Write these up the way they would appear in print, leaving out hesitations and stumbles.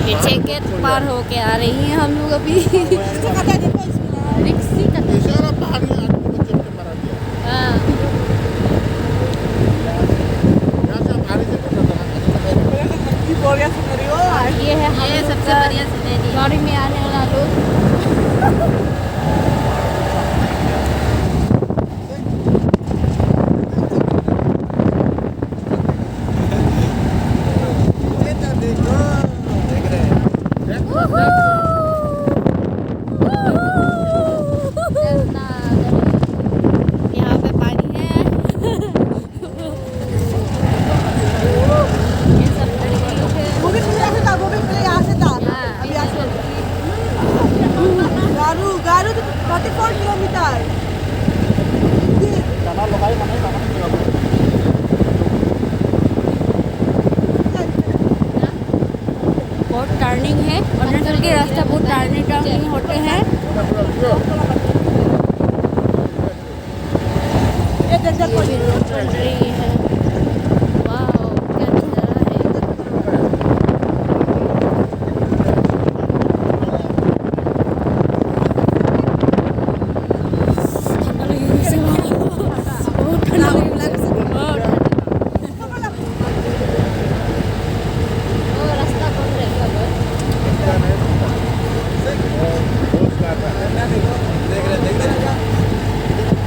ये चेकेट पार होके आ रही हैं हम लोग अभी। रिक्सी का हाँ ये है ये सबसे बढ़िया सिनेरी है। गाड़ी में आने वाला लोग। यहाँ पे पानी है। ये सब लड़की लोग हैं। गारू 44 किलोमीटर। बहुत टर्निंग है, अरुणाचल के रास्ता बहुत टर्निंग होते हैं। ये रोड बन रही है। वाओ क्या नजारा है। ठंडा लगेगा इसे बहुत ठंडा लगेगा। वो रास्ता बन रहेगा बहुत।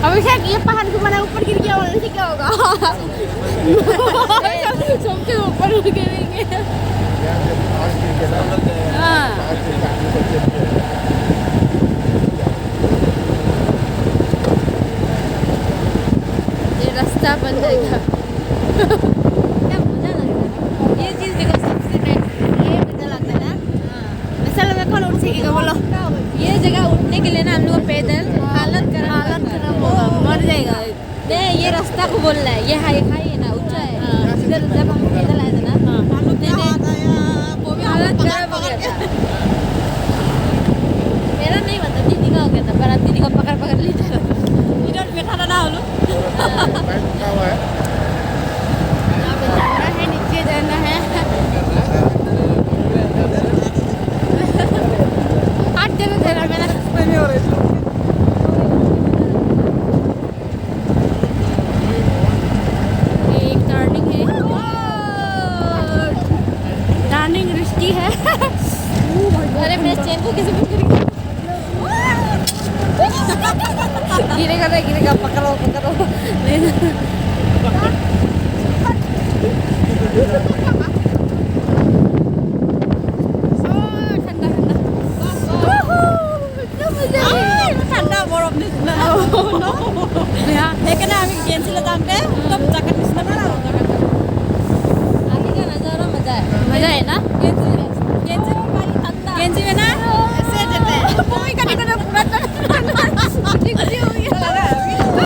अभिषेक ये पहाड़ से मैंने ऊपर गिर गया और ऐसे क्या होगा? सबके ऊपर गिरेंगे। हाँ ये रास्ता बन जाएगा। क्या मजा लगता है ये चीज देखो सबसे नेक्स्ट ये मजा लगता है ना। मिसाल में कौन उठ सकेगा बोलो? ये जगह उठने के लिए ना हम लोग पैदल हालत खराब होगा, मर जाएगा। नहीं ये रास्ता को बोल रहा है, ये हाई है ना, ऊंचा है। इधर जब हम पैदल आए थे ना हालत खराब हो गया था। मेरा नहीं मतलब दीदी का हो गया था, पर अब दीदी को पकड़ ली था। इधर बैठा था ना हम लोग। यहाँ पे चढ़ना है, नीचे जाना है। आठ जगह तेरा मेरा एक टर्निंग है। टर्निंग रिस्की है। अरे मेरे चेन को किसी गिरेगा पकड़ो नहीं ठंडा बरफ निकला। लेकिन আমি গেছিলাম